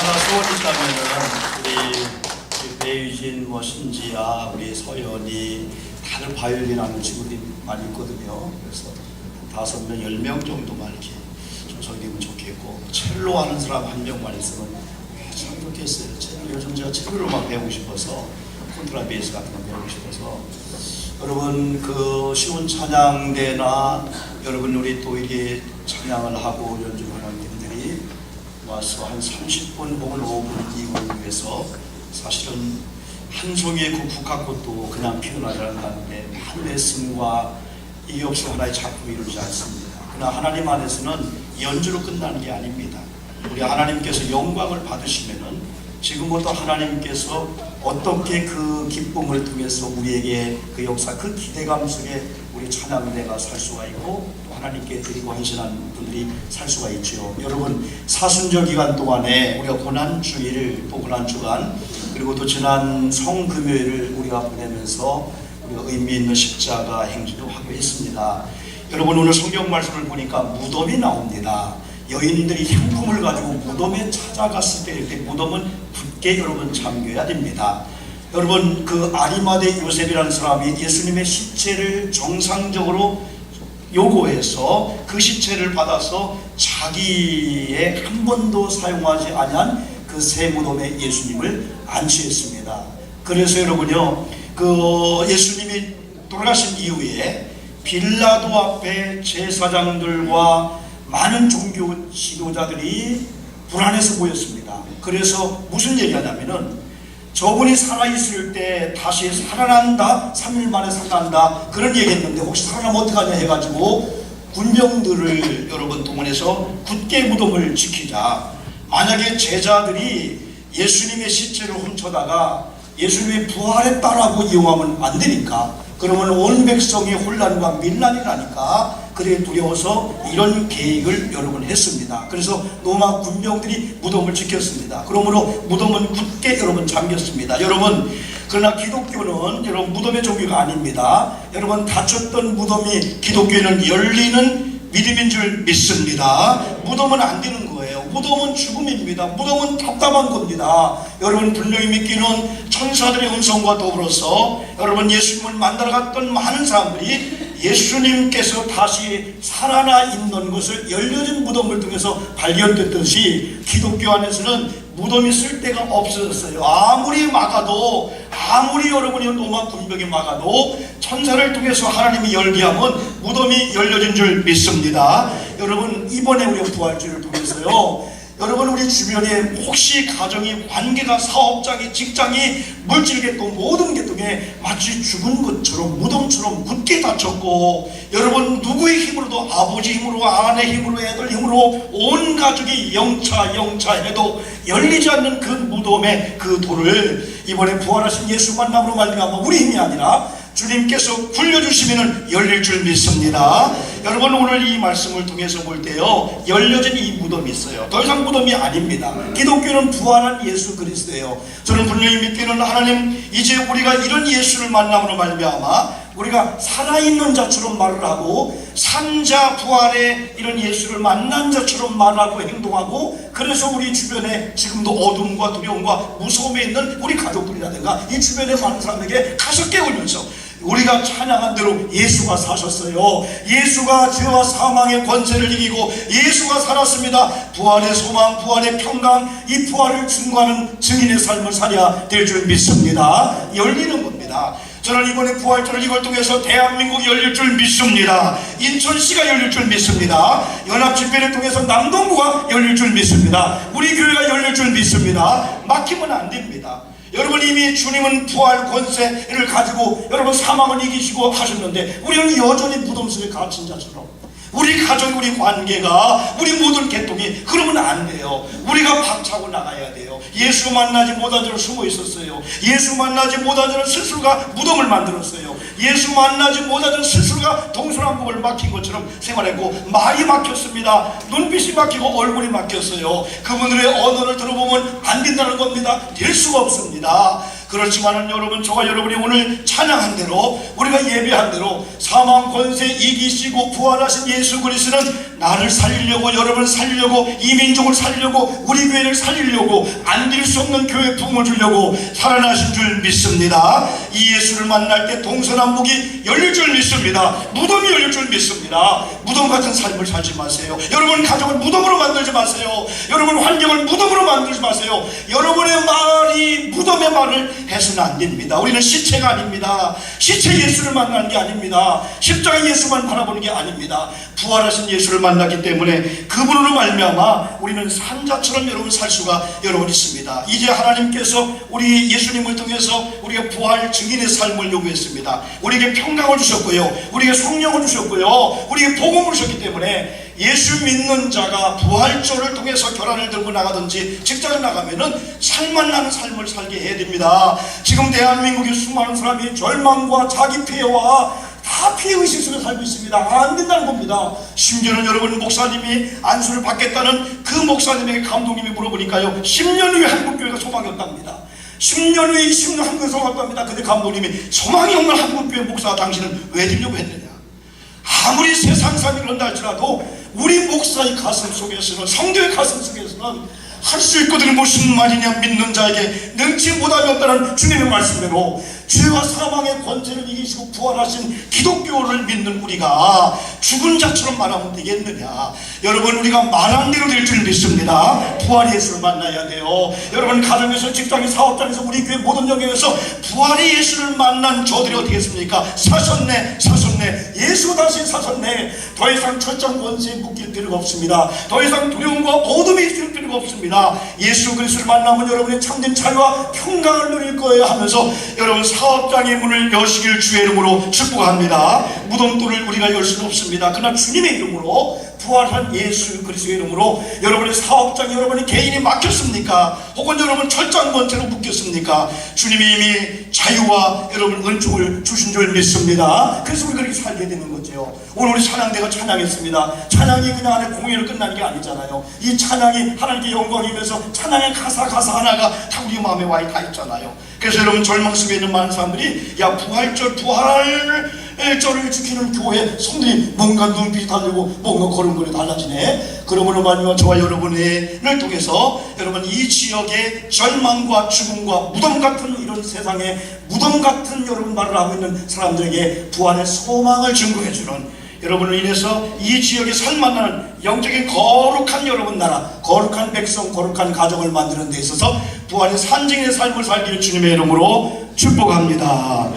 하나 소원이 있다면은 우리 배유진, 신지아, 우리 서연이 다들 바이올린 하는 친구들이 많이 있거든요. 그래서 5명, 10명 정도만 이렇게 조성되면 좋겠고, 첼로 하는 사람 1명만 있으면 참 좋겠어요. 요즘 제가 첼로만 배우고 싶어서, 콘트라베이스 같은 거 배우고 싶어서. 여러분 그 쉬운 찬양대나 여러분 우리 또 이렇게 찬양을 하고 연주하는 분들이 와서 한 30분 혹은 5분 이후를 위해서 사실은 한 송이의 그 국화꽃도 그냥 피어나지 않는다는데 하늘의 승과 이게 없이 하나의 작품이 이루어지지 않습니다. 그러나 하나님 안에서는 연주로 끝나는 게 아닙니다. 우리 하나님께서 영광을 받으시면은 지금부터 하나님께서 어떻게 그 기쁨을 통해서 우리에게 그 역사, 그 기대감 속에 우리 찬양대가 살 수가 있고 또 하나님께 드리고 헌신한 분들이 살 수가 있죠. 여러분 사순절 기간 동안에 우리가 고난주일 또 고난주간 그리고 또 지난 성금요일을 우리가 보내면서 우리가 의미 있는 십자가 행진을 하기로 했습니다. 여러분 오늘 성경 말씀을 보니까 무덤이 나옵니다. 여인들이 향품을 가지고 무덤에 찾아갔을 때 이렇게 무덤은 굳게 여러분 잠겨야 됩니다. 여러분 그 아리마대 요셉이라는 사람이 예수님의 시체를 정상적으로 요구해서 그 시체를 받아서 자기의 한 번도 사용하지 아니한 그 새 무덤에 예수님을 안치했습니다. 그래서 여러분요 그 예수님이 돌아가신 이후에 빌라도 앞에 제사장들과 많은 종교 지도자들이 불안해서 모였습니다. 그래서 무슨 얘기하냐면은 저분이 살아있을 때 다시 살아난다, 3일 만에 살아난다 그런 얘기했는데 혹시 살아나면 어떡하냐 해가지고 군병들을 여러분 동원해서 굳게 무덤을 지키자. 만약에 제자들이 예수님의 시체를 훔쳐다가 예수님이 부활했다라고 이용하면 안 되니까 그러면 온 백성이 혼란과 밀란이 나니까 그래 두려워서 이런 계획을 여러분 했습니다. 그래서 로마 군병들이 무덤을 지켰습니다. 그러므로 무덤은 굳게 여러분 잠겼습니다. 여러분 그러나 기독교는 여러분 무덤의 종교가 아닙니다. 여러분 닫혔던 무덤이 기독교는 열리는 믿음인 줄 믿습니다. 무덤은 안 되는 거예요. 무덤은 죽음입니다. 무덤은 답답한 겁니다. 여러분 분명히 믿기는 천사들의 음성과 더불어서 여러분 예수님을 만나러 갔던 많은 사람들이 예수님께서 다시 살아나 있는 것을 열려진 무덤을 통해서 발견됐듯이 기독교 안에서는 무덤이 쓸 데가 없어졌어요. 아무리 막아도 아무리 여러분이 로마 군병이 막아도 천사를 통해서 하나님이 열게 하면 무덤이 열려진 줄 믿습니다. 여러분 이번에 우리가 부활주의를 통해서요 여러분 우리 주변에 혹시 가정이 관계가 사업장이 직장이 물질계통 모든 계통에 마치 죽은 것처럼 무덤처럼 굳게 닫혔고 여러분 누구의 힘으로도 아버지 힘으로 아내 힘으로 애들 힘으로 온 가족이 영차 해도 열리지 않는 그 무덤의 그 돌을 이번에 부활하신 예수 만남으로 말미암아 우리 힘이 아니라 주님께서 굴려주시면 열릴 줄 믿습니다. 여러분 오늘 이 말씀을 통해서 볼 때요 열려진 이 무덤이 있어요. 더 이상 무덤이 아닙니다. 기독교는 부활한 예수 그리스도예요. 저는 분명히 믿기는 하나님 이제 우리가 이런 예수를 만남으로 말미암아 우리가 살아있는 자처럼 말을 하고 산자 부활의 이런 예수를 만난 자처럼 말하고 행동하고 그래서 우리 주변에 지금도 어둠과 두려움과 무서움에 있는 우리 가족들이라든가 이 주변에 많은 사람에게 가서 깨우면서 우리가 찬양한 대로 예수가 사셨어요. 예수가 죄와 사망의 권세를 이기고 예수가 살았습니다. 부활의 소망, 부활의 평강, 이 부활을 증거하는 증인의 삶을 살아야 될 줄 믿습니다. 열리는 겁니다. 저는 이번에 부활절을 이걸 통해서 대한민국이 열릴 줄 믿습니다. 인천시가 열릴 줄 믿습니다. 연합집회를 통해서 남동구가 열릴 줄 믿습니다. 우리 교회가 열릴 줄 믿습니다. 막히면 안 됩니다. 여러분 이미 주님은 부활 권세를 가지고 여러분 사망을 이기시고 하셨는데 우리는 여전히 무덤 속에 갇힌 자처럼 우리 가족, 우리 관계가, 우리 모든 계통이 그러면 안 돼요. 우리가 박차고 나가야 돼요. 예수 만나지 못한 자는 숨어 있었어요. 예수 만나지 못한 자는 스스로가 무덤을 만들었어요. 예수 만나지 못한 자는 스스로가 동서남북을 막힌 것처럼 생활했고 말이 막혔습니다. 눈빛이 막히고 얼굴이 막혔어요. 그분들의 언어를 들어보면 안 된다는 겁니다. 될 수가 없습니다. 그렇지만은 여러분, 저와 여러분이 오늘 찬양한 대로, 우리가 예배한 대로 사망 권세 이기시고 부활하신 예수 그리스도는 나를 살리려고, 여러분을 살리려고, 이 민족을 살리려고, 우리 교회를 살리려고, 안길 수 없는 교회 부흥을 주려고 살아나신 줄 믿습니다. 이 예수를 만날 때 동서남북이 열릴 줄 믿습니다. 무덤이 열릴 줄 믿습니다. 무덤 같은 삶을 살지 마세요. 여러분 가정을 무덤으로 만들지 마세요. 여러분 환경을 무덤으로 만들지 마세요. 여러분의 말이 무덤의 말을 해서는 안 됩니다. 우리는 시체가 아닙니다. 시체 예수를 만나는 게 아닙니다. 십자가 예수만 바라보는 게 아닙니다. 부활하신 예수를 만났기 때문에 그분으로 말미암아 우리는 산자처럼 여러분 살 수가 여러분 있습니다. 이제 하나님께서 우리 예수님을 통해서 우리가 부활 증인의 삶을 요구했습니다. 우리에게 평강을 주셨고요, 우리에게 성령을 주셨고요, 우리에게 복음을 주셨기 때문에 예수 믿는 자가 부활절을 통해서 결단을 들고 나가든지 직장에 나가면은 살만 나는 삶을 살게 해야 됩니다. 지금 대한민국의 수많은 사람이 절망과 자기 폐해와 다 피해의식 속에 살고 있습니다. 안 된다는 겁니다. 심지어는 여러분, 목사님이 안수를 받겠다는 그 목사님에게 감독님이 물어보니까요, 10년 후에 한국교회가 소망이 없답니다. 10년 후에 20년 한국교회가 소망이 없답니다. 근데 감독님이 소망이 없는 한국교회 목사 당신은 왜 되려고 했느냐. 아무리 세상상이 그런다 할지라도 우리 목사의 가슴 속에서는, 성도의 가슴 속에서는 할 수 있거든요. 무슨 말이냐, 믿는 자에게 능치 못함이 없다는 주님의 말씀대로 죄와 사망의 권세를 이기시고 부활하신 기독교를 믿는 우리가 죽은 자처럼 말하면 되겠느냐. 여러분, 우리가 말한 대로 될 줄 믿습니다. 부활의 예수를 만나야 돼요. 여러분, 가정에서, 직장에, 사업장에서, 우리 교회 모든 영역에서 부활의 예수를 만난 저들이 어떻게 했습니까? 사셨네, 사셨네, 예수 다시 사셨네. 더 이상 철장 권세에 묶일 필요가 없습니다. 더 이상 두려움과 어둠이 있을 필요가 없습니다. 예수 그리스도를 만나면 여러분의 참된 자유와 평강을 누릴 거예요 하면서 여러분, 사업장의 문을 여시길 주의 이름으로 축복합니다. 무덤돌을 우리가 열 수는 없습니다. 그러나 주님의 이름으로, 부활한 예수 그리스도의 이름으로 여러분의 사업장에 여러분의 개인이 막혔습니까? 혹은 여러분 철장 권세로 묶였습니까? 주님이 이미 자유와 여러분 은총을 주신 줄 믿습니다. 그래서 우리가 그렇게 살게 되는 거죠. 오늘 우리 찬양대가 찬양했습니다. 찬양이 그냥 안에 공연을 끝나는 게 아니잖아요. 이 찬양이 하나님께 영광이면서 찬양의 가사 하나가 다 우리 마음에 와 있잖아요. 그래서 여러분, 절망 속에 있는 많은 사람들이, 야, 부활절을 지키는 교회 성들이 뭔가 눈빛이 다르고 뭔가 걸음걸이 달라지네. 그러므로 말미암아 저와 여러분을 통해서 여러분, 이 지역의 절망과 죽음과 무덤 같은 이런 세상에 무덤 같은 여러분 말을 하고 있는 사람들에게 부활의 소망을 증거해주는, 여러분을 인해서 이 지역에 살만나는 영적인 거룩한 여러분 나라, 거룩한 백성, 거룩한 가정을 만드는 데 있어서 부활의 산증인의 삶을 살기를 주님의 이름으로 축복합니다.